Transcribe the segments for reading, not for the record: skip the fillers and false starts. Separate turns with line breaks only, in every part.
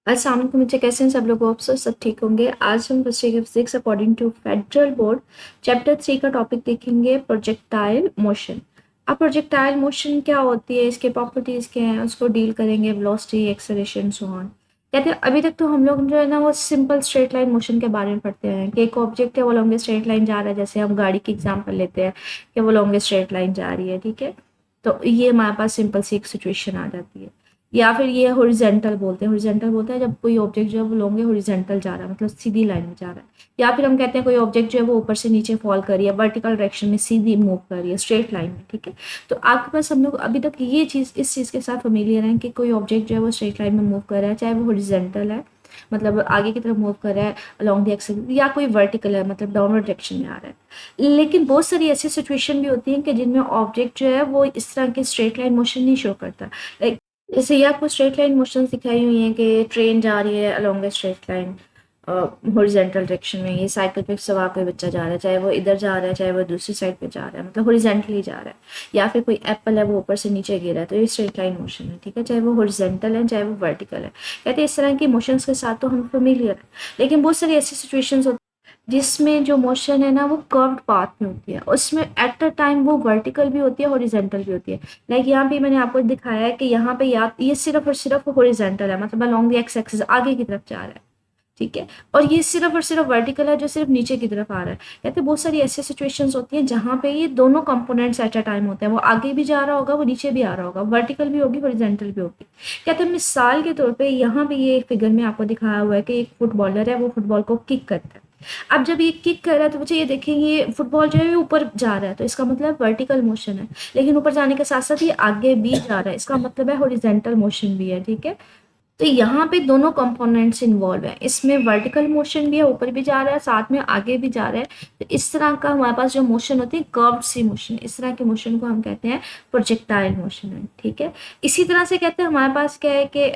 अस्सलाम वालेकुम बच्चे, कैसे हैं सब लोग? होप सब ठीक होंगे। आज हम बच्चे के physics according to federal board chapter 3 का टॉपिक देखेंगे, प्रोजेक्टाइल मोशन। अब प्रोजेक्टाइल मोशन क्या होती है, इसके प्रॉपर्टीज क्या हैं, उसको डील करेंगे, वेलोसिटी, एक्सेलरेशन, सो ऑन। कहते हैं अभी तक तो हम लोग जो है ना वो सिंपल स्ट्रेट लाइन मोशन के बारे में पढ़ते हैं कि एक ऑब्जेक्ट है वो लॉन्ग स्ट्रेट लाइन जा रहा है। जैसे हम गाड़ी की एग्जांपल लेते हैं कि वो लॉन्ग स्ट्रेट लाइन जा रही है, ठीक है। तो ये हमारे पास सिंपल सी एक सिचुएशन आ जाती है। या फिर ये हॉरिजेंटल बोलते हैं, हॉरिजेंटल बोलते हैं जब कोई ऑब्जेक्ट जो है वो लॉन्ग हॉरिजेंटल जा रहा है, मतलब सीधी लाइन में जा रहा है। या फिर हम कहते हैं कोई ऑब्जेक्ट जो है वो ऊपर से नीचे फॉल कर रही है, वर्टिकल डायरेक्शन में सीधी मूव कर रही है, स्ट्रेट लाइन में, ठीक है। तो आपके पास हम लोग अभी तक ये चीज़, इस चीज़ के साथ फेमिलियर हैं कि कोई ऑब्जेक्ट जो है वो स्ट्रेट लाइन में मूव कर रहा है, चाहे वो हॉरिजेंटल है मतलब आगे की तरफ मूव कर रहा है अलॉन्ग द एक्सिस, या कोई वर्टिकल है मतलब डाउनवर्ड डायरेक्शन में आ रहा है। लेकिन बहुत सारी ऐसी सिचुएशन भी होती हैं कि जिनमें ऑब्जेक्ट जो है वो इस तरह की स्ट्रेट लाइन मोशन नहीं शो करता। लाइक जैसे ये आपको स्ट्रेट लाइन मोशन दिखाई हुई है कि ट्रेन जा रही है along a straight line horizontal direction में। ये साइकिल पे सवार कोई बच्चा जा रहा है, चाहे वो इधर जा रहा है चाहे वो दूसरी साइड पे जा रहा है, मतलब हॉरिजेंटली जा रहा है। या फिर कोई एप्पल है वो ऊपर से नीचे गिरा है, तो ये स्ट्रेट लाइन मोशन है, ठीक है, चाहे वो हॉरिजेंटल है चाहे वो वर्टिकल है। कहते हैं इस तरह की मोशंस के साथ तो हम फेमिलियर है। लेकिन बहुत सारी ऐसी सिचुएशंस होती जिसमें जो मोशन है ना वो कर्व्ड पाथ में होती है, उसमें एट अ टाइम वो वर्टिकल भी होती है हॉरिजेंटल भी होती है। लाइक यहाँ पे मैंने आपको दिखाया है कि यहाँ पे या ये सिर्फ और सिर्फ हॉरिजेंटल है, मतलब अलोंग द एक्स एक्सिस आगे की तरफ जा रहा है, ठीक है। और ये सिर्फ और सिर्फ वर्टिकल है जो सिर्फ नीचे की तरफ आ रहा है। कहते हैं बहुत सारी ऐसी सिचुएशंस होती हैं जहाँ पे ये दोनों कंपोनेंट्स एट अ टाइम होते हैं, वो आगे भी जा रहा होगा वो नीचे भी आ रहा होगा, वर्टिकल भी होगी हॉरिजेंटल भी होगी। कहते हैं मिसाल के तौर पे यहाँ पे ये फिगर में आपको दिखाया हुआ है कि एक फुटबॉलर है, वो फुटबॉल को किक करता है। अब जब ये किक कर रहा है तो बच्चे ये देखेंगे ये फुटबॉल जो है ये ऊपर जा रहा है, तो इसका मतलब वर्टिकल मोशन है। लेकिन ऊपर जाने के साथ साथ ये आगे भी जा रहा है, इसका मतलब है हॉरिजेंटल मोशन भी है, ठीक है। तो यहाँ पे दोनों कंपोनेंट्स इन्वॉल्व हैं, इसमें वर्टिकल मोशन भी है, ऊपर भी जा रहा है साथ में आगे भी जा रहा है। तो इस तरह का हमारे पास जो मोशन होती है कर्व्ड सी मोशन, इस तरह के मोशन को हम कहते हैं प्रोजेक्टाइल मोशन है, ठीक है। इसी तरह से कहते हैं हमारे पास क्या है कि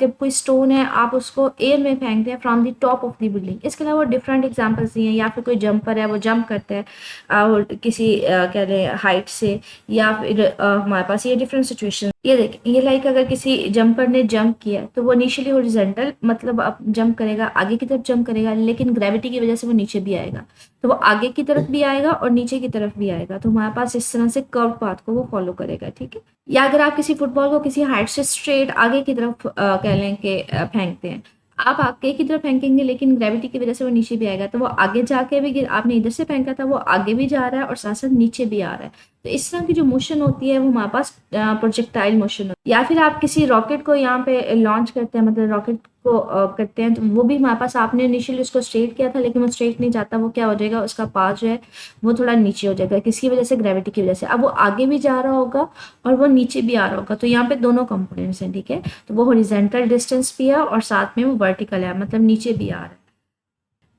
जब कोई स्टोन है आप उसको एयर में फेंकते हैं from the top of the building. इसके अलावा डिफरेंट एग्जाम्पल्स दिए हैं। या फिर कोई जंपर है वो जंप करता है किसी कह रहे हाइट से। या फिर हमारे पास ये डिफरेंट सिचुएशन, ये देखिए ये लाइक अगर किसी जंपर ने जंप किया तो वो इनिशियली हॉरिजेंटल मतलब अब जंप करेगा, आगे की तरफ जंप करेगा, लेकिन ग्रेविटी की वजह से वो नीचे भी आएगा, तो वो आगे की तरफ भी आएगा और नीचे की तरफ भी आएगा। तो हमारे पास इस तरह से कर्व पाथ को वो फॉलो करेगा, ठीक है। या अगर आप किसी फुटबॉल को किसी हाइट से स्ट्रेट आगे की तरफ कह लें कि फेंकते हैं, आप आगे की तरफ फेंकेंगे लेकिन ग्रेविटी की वजह से वो नीचे भी आएगा, तो वो आगे जाके भी आपने इधर से फेंका था वो आगे भी जा रहा है और साथ साथ नीचे भी आ रहा है। तो इस तरह की जो मोशन होती है वो हमारे पास प्रोजेक्टाइल मोशन होती है। या फिर आप किसी रॉकेट को यहाँ पे लॉन्च करते हैं, मतलब रॉकेट को करते हैं, तो वो भी हमारे पास आपने इनिशियली उसको स्ट्रेट किया था लेकिन वो स्ट्रेट नहीं जाता, वो क्या हो जाएगा उसका पाथ जो है वो थोड़ा नीचे हो जाएगा, किसकी वजह से? ग्रेविटी की वजह से। अब वो आगे भी जा रहा होगा और वो नीचे भी आ रहा होगा, तो यहाँ पे दोनों कंपोनेंट्स हैं, ठीक है। तो वो हॉरिजेंटल डिस्टेंस भी है और साथ में वो वर्टिकल है, मतलब नीचे भी आ रहा है।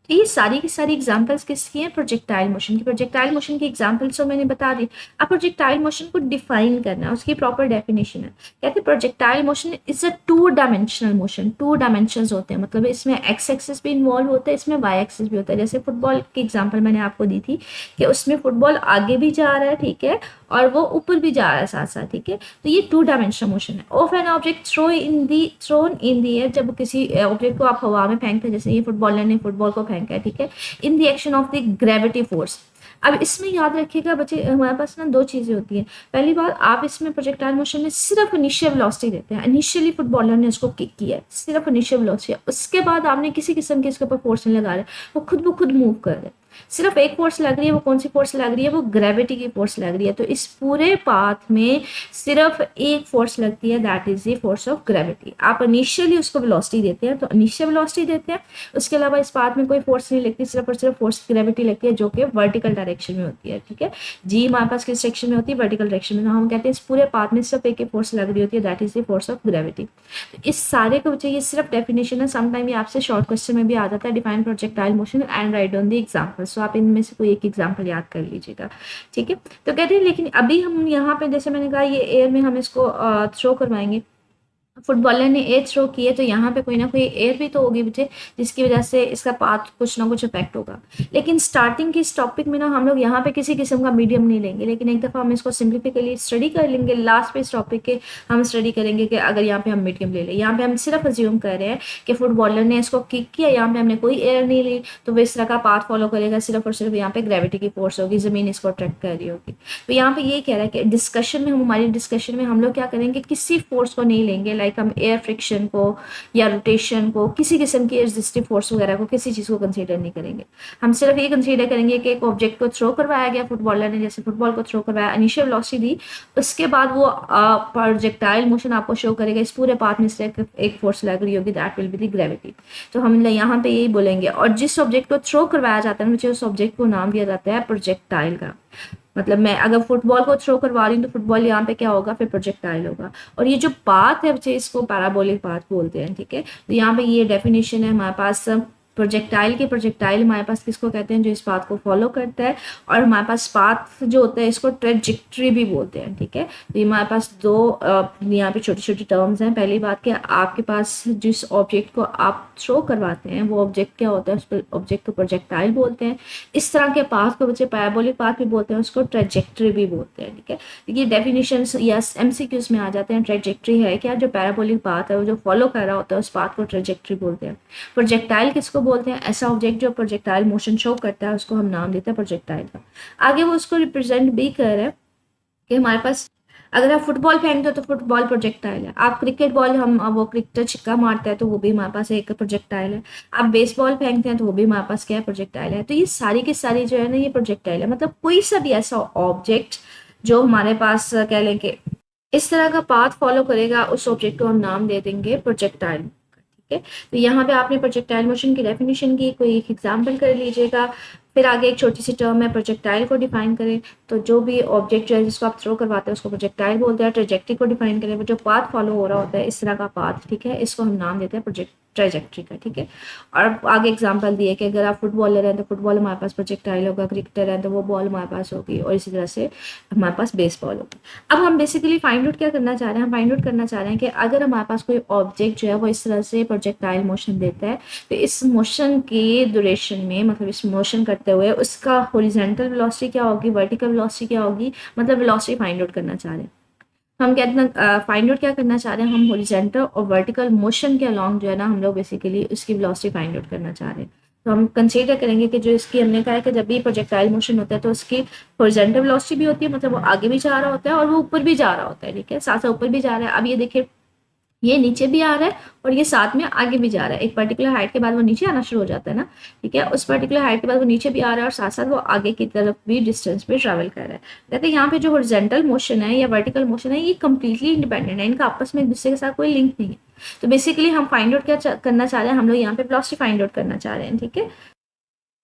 तो ये सारी की सारी एग्जांपल्स किसकी हैं? प्रोजेक्टाइल मोशन की। प्रोजेक्टाइल मोशन की एग्जांपल्स तो मैंने बता दी। अब प्रोजेक्टाइल मोशन को डिफाइन करना है, उसकी प्रॉपर डेफिनेशन है। कहते हैं projectile motion is a to dimensional motion. To dimensions होते हैं, मतलब इसमें एक्स एक्सिस भी इन्वॉल्व होता है, इसमें वाई एक्सिस भी होता है। जैसे फुटबॉल की एग्जाम्पल मैंने आपको दी थी कि उसमें फुटबॉल आगे भी जा रहा है, ठीक है, और वो ऊपर भी जा रहा है साथ साथ, ठीक है। तो ये टू डायमेंशनल मोशन है। Of an object thrown in the air, जब किसी ऑब्जेक्ट को आप हवा में फेंकते हैं, जैसे ये फुटबॉलर ने फुटबॉल को फेंका है, ठीक है, in the action of the gravity force. अब इसमें याद रखिएगा बच्चे हमारे पास ना दो चीजें होती हैं। पहली बात, आप इसमें प्रोजेक्टाइल मोशन में सिर्फ इनिशियल वेलोसिटी देते हैं, इनिशियली फुटबॉलर ने उसको किक किया है, सिर्फ इनिशियल वेलोसिटी, उसके बाद आपने किसी किस्म के इसके ऊपर फोर्स नहीं लगा रहे, वो खुद ब खुद मूव कर रहे हैं। सिर्फ एक फोर्स लग रही है, वो कौन सी फोर्स लग रही है? वो ग्रेविटी की फोर्स लग रही है। तो इस पूरे पाथ में सिर्फ एक फोर्स लगती है, that is the force of gravity. आप इनिशियली उसको वेलोसिटी देते हैं तो इनिशियल वेलोसिटी देते हैं, उसके अलावा इस पाथ में कोई फोर्स नहीं लगती, सिर्फ और सिर्फ फोर्स ग्रेविटी लगती है जो कि वर्टिकल डायरेक्शन में होती है, ठीक है। जी हमारे पास किस डायरेक्शन में होती है? वर्टिकल डायरेक्शन में। तो हम कहते हैं इस पूरे पाथ में सिर्फ एक फोर्स लग रही होती है, that is the force of gravity. इस सारे को बच्चे ये सिर्फ डेफिनेशन है, समटाइम ये आपसे शॉर्ट क्वेश्चन में भी आ जाता है, define projectile motion and write on the example. So आप इनमें से कोई एक एग्जांपल याद कर लीजिएगा, ठीक है। तो कहते हैं लेकिन अभी हम यहाँ पे जैसे मैंने कहा ये एयर में हम इसको थ्रो करवाएंगे, फुटबॉलर ने एयर थ्रो की है तो यहाँ पे कोई ना कोई एयर भी तो होगी बच्चे, जिसकी वजह से इसका पाथ कुछ ना कुछ इफेक्ट होगा। लेकिन स्टार्टिंग की इस टॉपिक में ना हम लोग यहाँ पे किसी किस्म का मीडियम नहीं लेंगे, लेकिन एक दफ़ा हम इसको सिंप्लिफिकली स्टडी कर लेंगे। लास्ट पे इस टॉपिक के हम स्टडी करेंगे कि अगर यहाँ पे हम मीडियम ले लें, यहाँ पे हम सिर्फ अज्यूम कर रहे हैं कि फुटबॉलर ने इसको किक किया, यहाँ पे हमने कोई एयर नहीं ली, तो वो इस तरह का पाथ फॉलो करेगा, सिर्फ और सिर्फ यहाँ पे ग्रेविटी की फोर्स होगी, ज़मीन इसको अट्रैक्ट कर रही होगी। तो यहाँ पे ये कह रहा है कि डिस्कशन में हमारी डिस्कशन में हम लोग क्या करेंगे, किसी फोर्स को नहीं लेंगे, लाइक हम एयर फ्रिक्शन को या रोटेशन को, किसी किस्म की रेजिस्टिव फोर्स वगैरह को, किसी चीज़ को कंसीडर नहीं करेंगे। हम सिर्फ ये कंसीडर करेंगे कि एक ऑब्जेक्ट को थ्रो करवाया गया, फुटबॉलर ने जैसे फुटबॉल को थ्रो करवाया, इनिशियल वेलोसिटी दी, उसके बाद वो प्रोजेक्टाइल मोशन आपको शो करेगा, इस पूरे पाथ में से एक फोर्स लग रही होगी, that will be the gravity. तो हम यहाँ पे यही बोलेंगे। और जिस ऑब्जेक्ट को थ्रो करवाया जाता है मुझे उस ऑब्जेक्ट को नाम दिया जाता है प्रोजेक्टाइल का। मतलब मैं अगर फुटबॉल को थ्रो करवा रही हूँ तो फुटबॉल यहाँ पे क्या होगा, फिर प्रोजेक्टाइल होगा। और ये जो पाथ है बच्चे इसको पैराबोलिक पाथ बोलते हैं, ठीक है। तो यहाँ पे ये डेफिनेशन है हमारे पास प्रोजेक्टाइल के। प्रोजेक्टाइल हमारे पास किसको कहते हैं, जो इस पाथ को फॉलो करता है। और हमारे पास पाथ जो होता है इसको ट्रेजेक्ट्री भी बोलते हैं, ठीक है। तो ये हमारे पास दो यहाँ पे छोटी छोटी टर्म्स हैं। पहली बात कि आपके पास जिस ऑब्जेक्ट को आप थ्रो करवाते हैं वो ऑब्जेक्ट क्या होता है, उस ऑब्जेक्ट को प्रोजेक्टाइल बोलते हैं। इस तरह के पाथ को बच्चे पैराबोलिक पाथ भी बोलते हैं, उसको ट्रेजेक्ट्री भी बोलते हैं, ठीक है। ये डेफिनेशन या MCQs में आ जाते हैं। ट्रेजेक्ट्री है क्या, जो पैराबोलिक पाथ है वो जो फॉलो कर रहा होता है उस पाथ को ट्रेजेक्ट्री बोलते हैं। प्रोजेक्टाइल किसको बोलते हैं, ऐसा ऑब्जेक्ट जो प्रोजेक्टाइल मोशन शो करता है उसको हम नाम देते हैं प्रोजेक्टाइल का। आगे वो उसको रिप्रेजेंट भी कर रहा है कि हमारे पास अगर आप फुटबॉल फेंकते हो तो फुटबॉल प्रोजेक्टाइल है। आप क्रिकेट बॉल वो क्रिकेटर छिक्का मारता है तो वो भी हमारे पास एक प्रोजेक्टाइल है। आप बेसबॉल फेंकते हैं तो वो भी हमारे पास क्या है, प्रोजेक्टाइल है। तो ये सारी की सारी जो है ना ये प्रोजेक्टाइल है। मतलब कोई सा भी ऐसा ऑब्जेक्ट जो हमारे पास कह लें कि इस तरह का पाथ फॉलो करेगा उस ऑब्जेक्ट को हम नाम दे देंगे प्रोजेक्टाइल, ठीक है। तो यहाँ पे आपने प्रोजेक्टाइल मोशन की डेफिनेशन की, कोई एक एग्जाम्पल कर लीजिएगा। फिर आगे एक छोटी सी टर्म है प्रोजेक्टाइल को डिफाइन करें। तो जो भी ऑब्जेक्ट जो है जिसको आप थ्रो करवाते हैं उसको प्रोजेक्टाइल बोलते हैं। ट्रेजेक्ट्री को डिफाइन करें, जो पाथ फॉलो हो रहा होता है इस तरह का पाथ, ठीक है, इसको हम नाम देते हैं ट्रेजेक्ट्री का, ठीक है। और आगे एग्जांपल दिए कि अगर आप फुटबॉलर हैं तो फुटबॉल हमारे पास प्रोजेक्टाइल होगा, क्रिकेटर है तो वो बॉल हमारे पास होगी, और इसी तरह से हमारे पास बेसबॉल होगी। अब हम बेसिकली फाइंड आउट क्या करना चाह रहे हैं, हम फाइंड आउट करना चाह रहे हैं कि अगर हमारे पास कोई ऑब्जेक्ट जो है वो इस तरह से प्रोजेक्टाइल मोशन देता है तो इस मोशन के ड्यूरेशन में, मतलब इस मोशन करते हुए उसका हॉरिजॉन्टल वेलोसिटी क्या होगी, वर्टिकल वेलोसिटी क्या होगी, मतलब वेलोसिटी फाइंड आउट करना चाह रहे हैं। हम कहते हैं फाइंड आउट क्या करना चाह रहे हैं, हम हॉरिजॉन्टल और वर्टिकल मोशन के अलोंग जो है ना हम लोग बेसिकली उसकी वेलोसिटी फाइंड आउट करना चाह रहे हैं। तो हम कंसीडर करेंगे कि जो इसकी हमने कहा है कि जब भी प्रोजेक्टाइल मोशन होता है तो उसकी हॉरिजॉन्टल वेलोसिटी भी होती है, मतलब वो आगे भी जा रहा होता है और वो ऊपर भी जा रहा होता है, ठीक है, साथ साथ ऊपर भी जा रहा है। अब ये देखिए ये नीचे भी आ रहा है और ये साथ में आगे भी जा रहा है। एक पर्टिकुलर हाइट के बाद वो नीचे आना शुरू हो जाता है ना, ठीक है, उस पर्टिकुलर हाइट के बाद वो नीचे भी आ रहा है और साथ साथ वो आगे की तरफ भी डिस्टेंस पे ट्रैवल कर रहा है। कहते हैं यहाँ पे जो हॉरिजॉन्टल मोशन है या वर्टिकल मोशन है ये कंप्लीटली इंडिपेंडेंट है, इनका आपस में एक दूसरे के साथ कोई लिंक नहीं है। तो बेसिकली हम फाइंड आउट क्या करना चाह रहे हैं, हम लोग यहाँ पे वेलोसिटी फाइंड आउट करना चाह रहे हैं, ठीक है।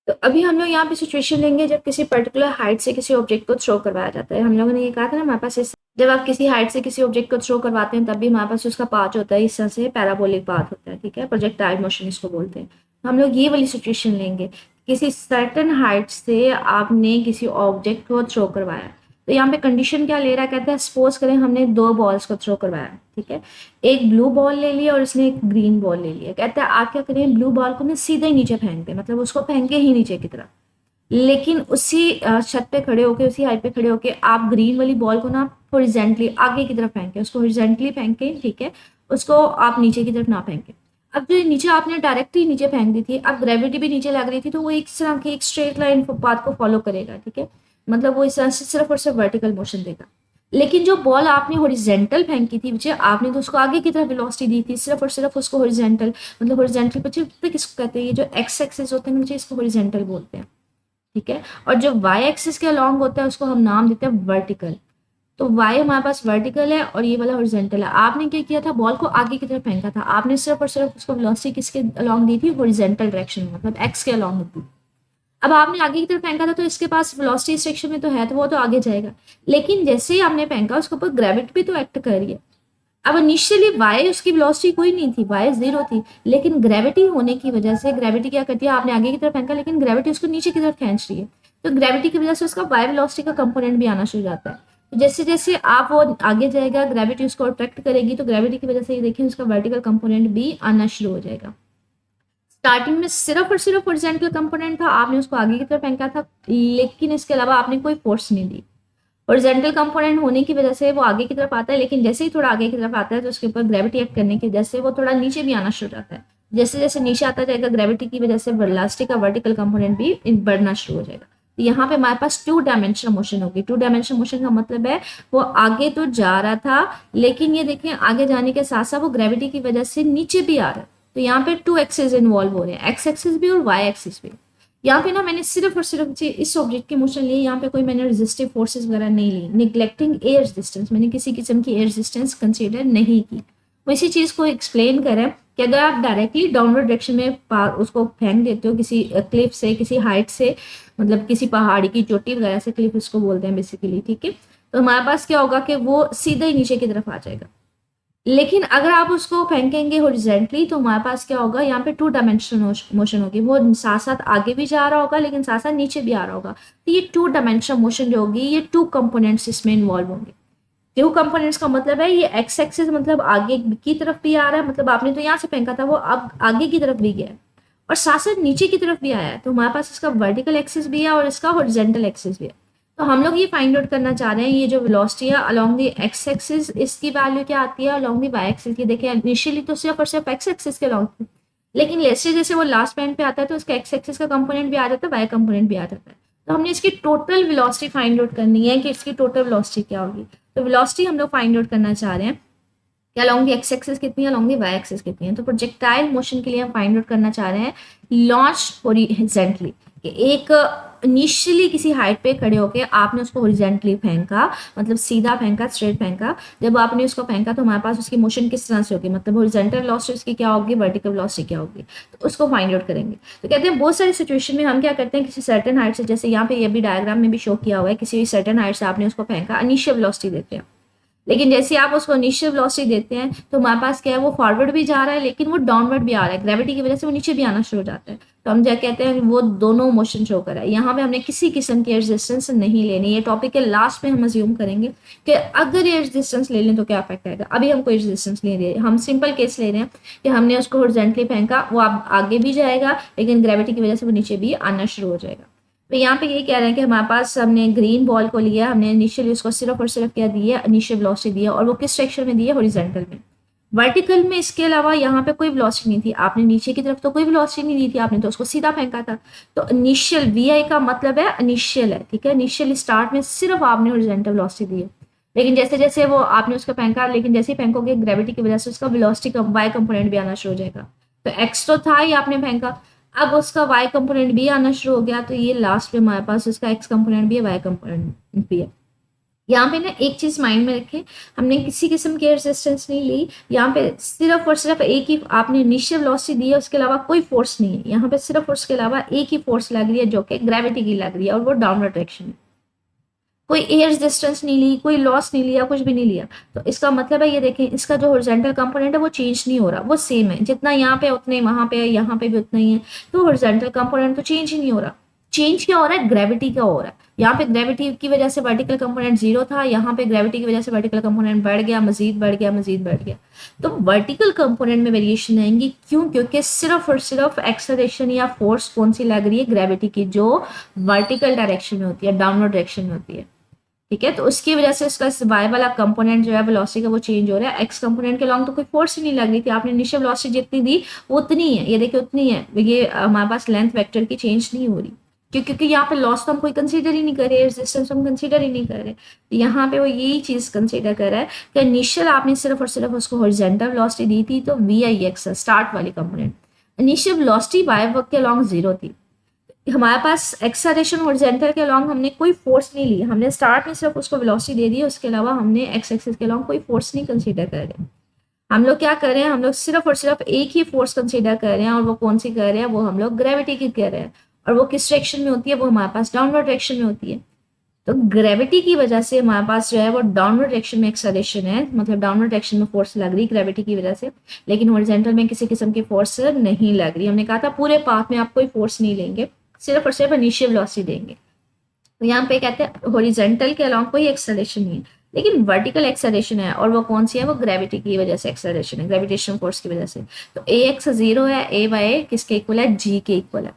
तो अभी हम लोग यहाँ पे सिचुएशन लेंगे जब किसी पर्टिकुलर हाइट से किसी ऑब्जेक्ट को थ्रो करवाया जाता है। हम लोगों ने ये कहा था ना हमारे पास जब आप किसी हाइट से किसी ऑब्जेक्ट को थ्रो करवाते हैं तब भी हमारे पास उसका पाथ होता है, इस तरह से पैराबोलिक पाथ होता है, ठीक है, प्रोजेक्टाइल मोशन इसको बोलते हैं। हम लोग ये वाली सिचुएशन लेंगे, किसी सर्टेन हाइट से आपने किसी ऑब्जेक्ट को थ्रो करवाया। तो यहाँ पे कंडीशन क्या ले रहा है, कहता है सपोज करें हमने 2 बॉल्स को थ्रो करवाया, ठीक है, एक ब्लू बॉल ले लिया और इसने एक ग्रीन बॉल ले लिया। कहता है आप क्या करें, ब्लू बॉल को ना सीधे ही नीचे फेंक दें, मतलब उसको फेंके ही नीचे की तरफ, लेकिन उसी छत पे खड़े होके, उसी हाइट पे खड़े होके आप ग्रीन वाली बॉल को ना हॉरिजॉन्टली आगे की तरफ फेंकें, उसको हॉरिजॉन्टली फेंकें, ठीक है, उसको आप नीचे की तरफ ना फेंकें। अब जो नीचे आपने डायरेक्टली नीचे फेंक दी थी, अब ग्रेविटी भी नीचे लग रही थी तो वो एक तरह की एक स्ट्रेट लाइन पाथ को फॉलो करेगा, ठीक है, मतलब वो इस तरह से सिर्फ और सिर्फ वर्टिकल मोशन देगा। लेकिन जो बॉल आपने हॉरिजॉन्टल फेंकी थी बच्चे, आपने तो उसको आगे की तरफ वेलोसिटी दी थी, सिर्फ और सिर्फ उसको हॉरिजॉन्टल, मतलब हॉरिजॉन्टल बच्चे किसको कहते हैं, ये जो एक्स एक्सिस होते हैं बच्चे इसको हॉरिजॉन्टल बोलते हैं, ठीक है। और जो वाई एक्सिस के अलॉन्ग होता है उसको हम नाम देते हैं वर्टिकल। तो वाई हमारे पास वर्टिकल है और ये वाला हॉरिजॉन्टल है। आपने क्या किया था, बॉल को आगे की तरफ फेंका था, आपने सिर्फ और सिर्फ उसको वेलोसिटी किसके अलॉन्ग दी थी, हॉरिजॉन्टल डायरेक्शन में, मतलब एक्स के अलॉन्ग दी। अब आपने आगे की तरफ फेंका था तो इसके पास वेलोसिटी इस सेक्शन में तो है तो वो तो आगे जाएगा, लेकिन जैसे ही आपने फेंका उसके ऊपर ग्रेविटी भी तो एक्ट कर रही है। अब इनिशियली वाई उसकी वेलोसिटी कोई नहीं थी, वाई 0 थी, लेकिन ग्रेविटी होने की वजह से ग्रेविटी क्या करती है, आपने आगे की तरफ फेंका लेकिन ग्रेविटी उसको नीचे की तरफ खींच रही है, तो ग्रेविटी की वजह से उसका वाई वेलोसिटी का कंपोनेंट भी आना शुरू हो जाता है। तो जैसे जैसे आप वो आगे जाएगा, ग्रेविटी उसको अट्रैक्ट करेगी, तो ग्रेविटी की वजह से ये देखिए उसका वर्टिकल कंपोनेंट भी आना शुरू हो जाएगा। स्टार्टिंग में सिर्फ और सिर्फ हॉरिजॉन्टल कंपोनेंट था, आपने उसको आगे की तरफ फेंका था, लेकिन इसके अलावा आपने कोई फोर्स नहीं दी। हॉरिजॉन्टल कंपोनेंट होने की वजह से वो आगे की तरफ आता है, लेकिन जैसे ही थोड़ा आगे की तरफ आता है तो उसके ऊपर ग्रेविटी एक्ट करने की वजह से वो थोड़ा नीचे भी आना शुरू हो जाता है। जैसे जैसे नीचे आता जाएगा, ग्रेविटी की वजह से वेलोसिटी का वर्टिकल कंपोनेंट भी बढ़ना शुरू हो जाएगा। तो यहाँ पे हमारे पास 2 डायमेंशनल मोशन होगी। 2 डायमेंशनल मोशन का मतलब है वो आगे तो जा रहा था, लेकिन ये देखिए आगे जाने के साथ साथ वो ग्रेविटी की वजह से नीचे भी आ रहा है। तो यहाँ पे 2 एक्सिस इन्वॉल्व हो रहे हैं, एक्स एक्सिस भी और वाई एक्सिस भी। यहाँ पे ना मैंने सिर्फ और सिर्फ इस ऑब्जेक्ट की मोशन ली, यहाँ पे कोई मैंने रेजिस्टिव फोर्सेस वगैरह नहीं ली, निग्लेक्टिंग एयर रेजिस्टेंस, मैंने किसी किस्म की एयर रेजिस्टेंस कंसीडर नहीं की। वो इसी चीज़ को एक्सप्लेन करें कि अगर आप डायरेक्टली डाउनवर्ड डायरेक्शन में उसको फेंक देते हो किसी क्लिफ से, किसी हाइट से, मतलब किसी पहाड़ी की चोटी वगैरह से, क्लिफ इसको बोलते हैं बेसिकली, ठीक है, तो हमारे पास क्या होगा कि वो सीधा ही नीचे की तरफ आ जाएगा। लेकिन अगर आप उसको फेंकेंगे हॉरिजॉन्टली तो हमारे पास क्या होगा, यहाँ पे 2 डायमेंशनल मोशन होगी, वो साथ साथ आगे भी जा रहा होगा लेकिन साथ साथ नीचे भी आ रहा होगा। तो ये 2 डायमेंशनल मोशन जो होगी, ये 2 कंपोनेंट्स इसमें इन्वॉल्व होंगे। 2 कंपोनेंट्स का मतलब है ये एक्स एक्सिस मतलब आगे की तरफ भी आ रहा है, मतलब आपने तो यहाँ से फेंका था वो अब आगे की तरफ भी गया है, और साथ साथ नीचे की तरफ भी आया है। तो हमारे पास इसका वर्टिकल एक्सिस भी है और इसका हॉरिजॉन्टल एक्सिस भी है। तो हम लोग ये फाइंड आउट करना चाह रहे हैं, ये जो वेलोसिटी है अलोंग द एक्स एक्सिस, इसकी वैल्यू क्या आती है अलोंग द वाई एक्सिस की। देखिए इनिशियली तो सिर्फ और सिर्फ एक्स एक्सिस के अलोंग थी, लेकिन जैसे जैसे वो लास्ट पॉइंट पे आता है तो इसका एक्स एक्सिस का कंपोनेंट भी आ जाता है, वाई कंपोनेंट भी आ जाता है। तो हमने इसकी टोटल वेलोसिटी फाइंड आउट करनी है कि इसकी टोटल वेलोसिटी क्या होगी। तो वेलोसिटी हम लोग फाइंड आउट करना चाह रहे हैं कि अलोंग द एक्स एक्सिस कितनी है, अलोंग द वाई एक्सिस कितनी है। तो प्रोजेक्टाइल मोशन के लिए हम फाइंड आउट करना चाह रहे हैं लॉन्च हॉरिजॉन्टली, कि एक इनिशियली किसी हाइट पे खड़े होके आपने उसको हॉरिजॉन्टली फेंका, मतलब सीधा फेंका, स्ट्रेट फेंका। जब आपने उसको फेंका तो हमारे पास उसकी मोशन किस तरह से होगी, मतलब हॉरिजॉन्टल वेलोसिटी उसकी क्या होगी, वर्टिकल वेलोसिटी क्या होगी, तो उसको फाइंड आउट करेंगे। तो कहते हैं बहुत सारी सिचुएशन में हम क्या करते हैं, किसी सर्टेन हाइट से, जैसे यहाँ पे ये भी डायग्राम में भी शो किया हुआ है, किसी सर्टेन हाइट से आपने उसको फेंका, इनिशियल वेलोसिटी देते हैं। लेकिन जैसे आप उसको इनिशियल वेलोसिटी देते हैं तो हमारे पास क्या है, वो फॉरवर्ड भी जा रहा है लेकिन वो डाउनवर्ड भी आ रहा है, ग्रेविटी की वजह से वो नीचे भी आना शुरू हो जाता है। तो हम क्या कहते हैं, वो दोनों मोशन शो करा है। यहाँ पे हमने किसी किस्म की रेजिस्टेंस नहीं लेनी। ये टॉपिक के लास्ट में हम अज्यूम करेंगे कि अगर ये रेजिस्टेंस ले लें तो क्या इफेक्ट आएगा। अभी हम कोई रेजिस्टेंस ले रहे हैं, हम सिंपल केस ले रहे हैं कि हमने उसको हॉरिजॉन्टली फेंका, वो अब आगे भी जाएगा लेकिन ग्रेविटी की वजह से वो नीचे भी आना शुरू हो जाएगा। तो यहाँ पे ये कह रहे हैं कि हमारे पास हमने ग्रीन बॉल को लिया, हमने इनिशियली उसको सिर्फ और सिर्फ क्या दिया, इनिशियल वेलोसिटी दिया, और वो किस डायरेक्शन में दिया, हॉरिजॉन्टल में। वर्टिकल में इसके अलावा यहाँ पे कोई वेलोसिटी नहीं थी, आपने नीचे की तरफ तो कोई वेलोसिटी नहीं दी थी, आपने तो उसको सीधा फेंका था। तो इनिशियल वी आई का मतलब है इनिशियल है, ठीक है, इनिशियल स्टार्ट में सिर्फ आपने हॉरिजॉन्टल वेलोसिटी दी है। लेकिन जैसे जैसे वो आपने उसको फेंका, लेकिन जैसे ही फेंकोगे ग्रेविटी की वजह से उसका वेलोसिटी का वाई कंपोनेंट भी आना शुरू हो जाएगा। तो एक्स तो था ही, आपने फेंका, अब उसका वाई कंपोनेंट भी आना शुरू हो गया। तो ये लास्ट में हमारे पास उसका एक्स कंपोनेंट भी है, वाई कंपोनेंट भी है। यहाँ पे ना एक चीज माइंड में रखें, हमने किसी किस्म की रेजिस्टेंस नहीं ली, यहाँ पे सिर्फ और सिर्फ एक ही आपने इनिशियल वेलोसिटी दी है, उसके अलावा कोई फोर्स नहीं है। यहाँ पे सिर्फ और उसके अलावा एक ही फोर्स लग रही है जो कि ग्रेविटी की लग रही है, और वो डाउनवर्ड डायरेक्शन में। कोई एयर रेजिस्टेंस नहीं ली, कोई लॉस नहीं लिया, कुछ भी नहीं लिया। तो इसका मतलब है ये देखें, इसका जो हॉरिजॉन्टल कंपोनेंट है वो चेंज नहीं हो रहा, वो सेम है, जितना यहाँ पे उतने वहां पे है, यहाँ पे भी उतना ही है। तो हॉरिजॉन्टल कंपोनेंट तो चेंज ही नहीं हो रहा। चेंज क्या हो रहा है, ग्रेविटी का हो रहा है। यहाँ पे ग्रेविटी की वजह से वर्टिकल कंपोनेंट 0 था, यहाँ पे ग्रेविटी की वजह से वर्टिकल कंपोनेंट बढ़ गया, मजीद बढ़ गया, मजीद बढ़ गया। तो वर्टिकल कंपोनेंट में वेरिएशन आएंगी, क्यों, क्योंकि सिर्फ और सिर्फ एक्सेलरेशन या फोर्स कौन सी लग रही है, ग्रेविटी की, जो वर्टिकल डायरेक्शन में होती है, डाउनवर्ड डायरेक्शन में होती है, ठीक है। तो उसकी वजह से इसका वाई वाला कंपोनेंट जो है वेलोसिटी का वो चेंज हो रहा है। एक्स कंपोनेंट के लॉन्ग तो कोई फोर्स ही नहीं लग रही थी, आपने इनिशियल वेलोसिटी जितनी दी वो उतनी है, ये देखिए उतनी है, ये हमारे पास लेंथ वेक्टर की चेंज नहीं हो रही, क्योंकि यहाँ पे लॉस तो हम कोई कंसीडर ही नहीं कर रहे, रेजिस्टेंस हम कंसीडर ही नहीं कर रहे। यहाँ पे वो यही चीज कंसीडर कर रहा है कि इनिशियल आपने सिर्फ और सिर्फ उसको हॉरिजॉन्टल वेलोसिटी दी थी, तो वी आई एक्स स्टार्ट वाली कंपोनेंट, इनिशियल वेलोसिटी वाई वक्त के लॉन्ग 0 थी। हमारे पास एक्सेलरेशन हॉरिजॉन्टल के अलॉन्ग हमने कोई फोर्स नहीं ली, हमने स्टार्ट में सिर्फ उसको वेलोसिटी दे दी, उसके अलावा हमने एक्स एक्सिस के अलॉन्ग कोई फोर्स नहीं कंसीडर कर रहे। हम लोग क्या कर रहे हैं, हम लोग सिर्फ और सिर्फ एक ही फोर्स कंसीडर कर रहे हैं, और वो कौन सी कर रहे हैं, वो हम लोग ग्रेविटी की कर रहे हैं। और वो किस डायरेक्शन में होती है, वो हमारे पास डाउनवर्ड डायरेक्शन में होती है। तो ग्रेविटी की वजह से हमारे पास जो है वो डाउनवर्ड डायरेक्शन में एक्सेलरेशन है, मतलब डाउनवर्ड डायरेक्शन में फोर्स लग रही ग्रेविटी की वजह से, लेकिन हॉरिजॉन्टल में किसी किस्म की फोर्स नहीं लग रही। हमने कहा था पूरे पाथ में आप कोई फोर्स नहीं लेंगे, सिर्फ और सिर्फ इनिशियल वेलोसिटी देंगे। तो यहाँ पे कहते हैं हॉरिजॉन्टल के अलॉन्ग कोई एक्सेलरेशन नहीं है, लेकिन वर्टिकल एक्सेलरेशन है, और वो कौन सी है, वो ग्रेविटी की वजह से एक्सेलरेशन है, ग्रेविटेशन फोर्स की वजह से। तो ए एक्स 0 है, ए वाई किसके इक्वल है, जी के इक्वल है।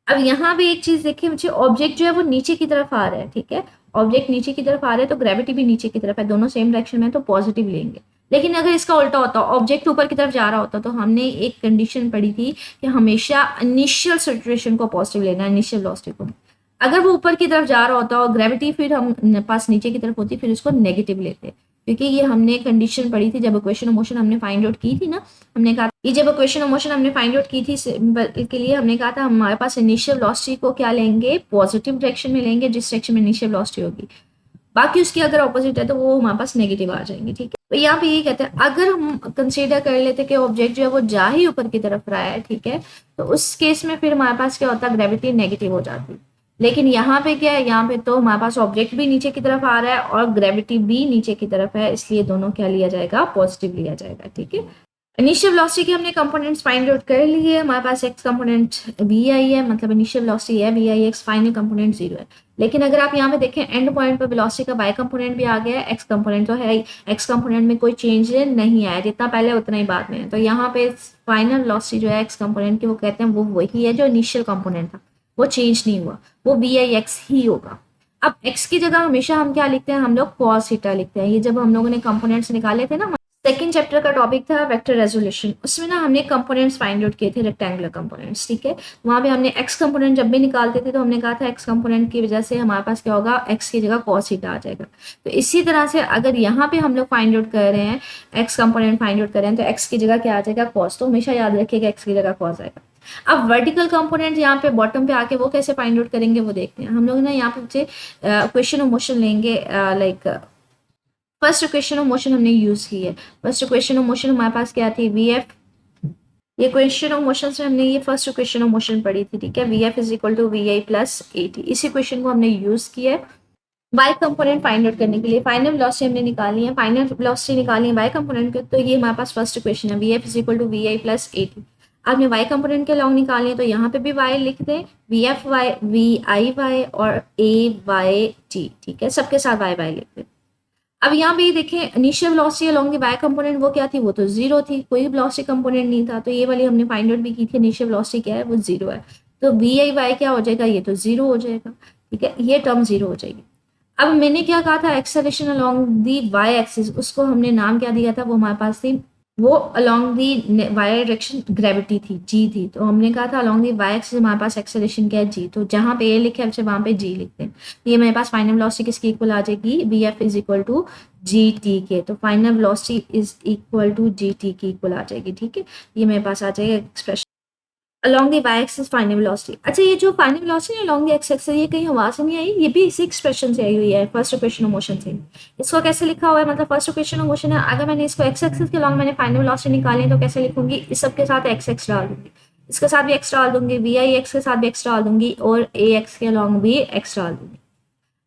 अब यहाँ पे एक चीज देखिए मुझे, ऑब्जेक्ट जो है वो नीचे की तरफ आ रहा है, ठीक है, ऑब्जेक्ट नीचे की तरफ आ रहा है, तो ग्रेविटी भी नीचे की तरफ है, दोनों सेम डायरेक्शन में, तो पॉजिटिव लेंगे। लेकिन अगर इसका उल्टा होता, ऑब्जेक्ट ऊपर की तरफ जा रहा होता, तो हमने एक कंडीशन पढ़ी थी कि हमेशा इनिशियल सिचुएशन को पॉजिटिव लेना है, इनिशियल वेलोसिटी को। अगर वो ऊपर की तरफ जा रहा होता और ग्रेविटी फिर हम पास नीचे की तरफ होती, फिर उसको नेगेटिव लेते, क्योंकि ये हमने कंडीशन पढ़ी थी जब इक्वेशन ऑफ मोशन हमने फाइंड आउट की थी ना। हमने कहा ये जब इक्वेशन ऑफ मोशन हमने फाइंड आउट की थी के लिए हमने कहा था हमारे पास इनिशियल वेलोसिटी को क्या लेंगे, पॉजिटिव डायरेक्शन में लेंगे, जिस डायरेक्शन में इनिशियल वेलोसिटी होगी। बाकी उसकी अगर ऑपोजिट है तो वो हमारे पास नेगेटिव आ जाएंगे, ठीक है। तो यहाँ पे ये कहते हैं अगर हम कंसीडर कर लेते कि ऑब्जेक्ट जो है वो जा ही ऊपर की तरफ रहा है, ठीक है, तो उस केस में फिर हमारे पास क्या होता है, ग्रेविटी नेगेटिव हो जाती। लेकिन यहाँ पे क्या है, यहाँ पे तो हमारे पास ऑब्जेक्ट भी नीचे की तरफ आ रहा है और ग्रेविटी भी नीचे की तरफ है, इसलिए दोनों क्या लिया जाएगा, पॉजिटिव लिया जाएगा, ठीक है। इनिशियल वेलोसिटी के हमने कंपोनेंट्स फाइंड आउट कर लिए, हमारे पास एक्स कंपोनेंट वी आई है, मतलब इनिशियल वेलोसिटी है V I X, final component 0 है। लेकिन अगर आप यहाँ पे देखें एंड पॉइंट पर वेलोसिटी का वाई कंपोनेंट भी आ गया है, एक्स कंपोनेंट तो है ही, एक्स कंपोनेंट में कोई चेंज नहीं आया, जितना पहले उतना ही बाद में है। तो यहाँ पे फाइनल वेलोसिटी जो है एक्स कंपोनेंट की, वो कहते हैं वो वही है जो इनिशियल कंपोनेंट था, वो चेंज नहीं हुआ, वो वी आई एक्स ही होगा। अब एक्स की जगह हमेशा हम क्या लिखते हैं, हम लोग कॉस थीटा लिखते हैं। ये जब हम लोगों ने कंपोनेंट्स निकाले थे ना, सेकेंड चैप्टर का टॉपिक था वेक्टर रेजोल्यूशन, उसमें ना हमने कंपोनेंट्स फाइंड आउट किए थे, रेक्टेंगुलर कंपोनेंट्स, ठीक है। वहां पे हमने एक्स कंपोनेंट जब भी निकालते थे तो हमने कहा था एक्स कंपोनेंट की वजह से हमारे पास क्या होगा, एक्स की जगह कॉस थीटा आ जाएगा। तो इसी तरह से अगर यहाँ पे हम लोग फाइंड आउट कर रहे हैं, एक्स कंपोनेंट फाइंड आउट कर रहे हैं, तो एक्स की जगह क्या आ जाएगा, कॉस। तो हमेशा याद रखिएगा एक्स की जगह कॉस आएगा। अब वर्टिकल कंपोनेंट यहाँ पे बॉटम पे आके वो कैसे फाइंड आउट करेंगे वो देखते हैं हम लोग ना। यहाँ पे क्वेश्चन ऑफ मोशन लेंगे, like first equation of motion हमने यूज की है। फर्स्ट इक्वेशन ऑफ मोशन हमारे पास क्या थी, वी एफ। ये क्वेश्चन ऑफ मोशन से हमने ये फर्स्ट इक्वेशन ऑफ मोशन पढ़ी थी, ठीक है, V F is equal to V I plus A T. इस इक्वेशन को हमने यूज किया है वाई कंपोनेंट फाइंड आउट करने के लिए। फाइनल वेलोसिटी हमने निकाली है, फाइनल वेलोसिटी निकाली है वाई कंपोनेंट के, तो ये हमारे पास फर्स्ट इक्वेशन है, V F is equal to V I plus A T. आपने वाई कंपोनेंट के लॉन्ग निकाली है, तो यहाँ पे भी वाई लिख दें, V F Y, V I Y और ए वाई टी, ठीक है, सबके साथ वाई वाई लिख दें। अब यहाँ पे देखें initial velocity along the Y component वो क्या थी, वो तो 0 थी, कोई वेलोसिटी कंपोनेंट नहीं था। तो ये वाली हमने फाइंड आउट भी की थी, इनिशियल वेलोसिटी क्या है, वो 0 है। तो वी आई वाई क्या हो जाएगा, ये तो 0 हो जाएगा, ठीक है, ये टर्म 0 हो जाएगी। अब मैंने क्या कहा था, acceleration along the Y axis, उसको हमने नाम क्या दिया था, वो हमारे पास थी, वो along the Y direction gravity थी, जी थी। तो हमने कहा था अलोंग दी वाई एक्सिस हमारे पास एक्सेलरेशन क्या है, जी। तो जहाँ पे ए लिखे है वहाँ पे जी लिखते हैं। ये मेरे पास फाइनल वेलोसिटी किसकी इक्वल आ जाएगी, V F is equal to G T के। तो final velocity is equal to G T की इक्वल आ जाएगी, ठीक है। ये मेरे पास आ जाएगा expression along the y-axis final velocity. अच्छा, ये जो final velocity along the x-axis ये कहीं हवा से नहीं आई, ये भी इसी एक्सप्रेशन से आई हुई है, फर्स्ट इक्वेशन ऑफ मोशन से। इसको कैसे लिखा हुआ है, मतलब फर्स्ट इक्वेशन ऑफ मोशन है, अगर मैंने इसको x-axis के along मैंने फाइनल वेलोसिटी निकाली तो कैसे लिखूंगी, इस सब के साथ x डाल दूंगी, इसके साथ भी x डाल दूंगी, वी आई एक्स के साथ भी x डाल दूंगी और ए एक्स के अलॉन्ग भी x डाल दूंगी।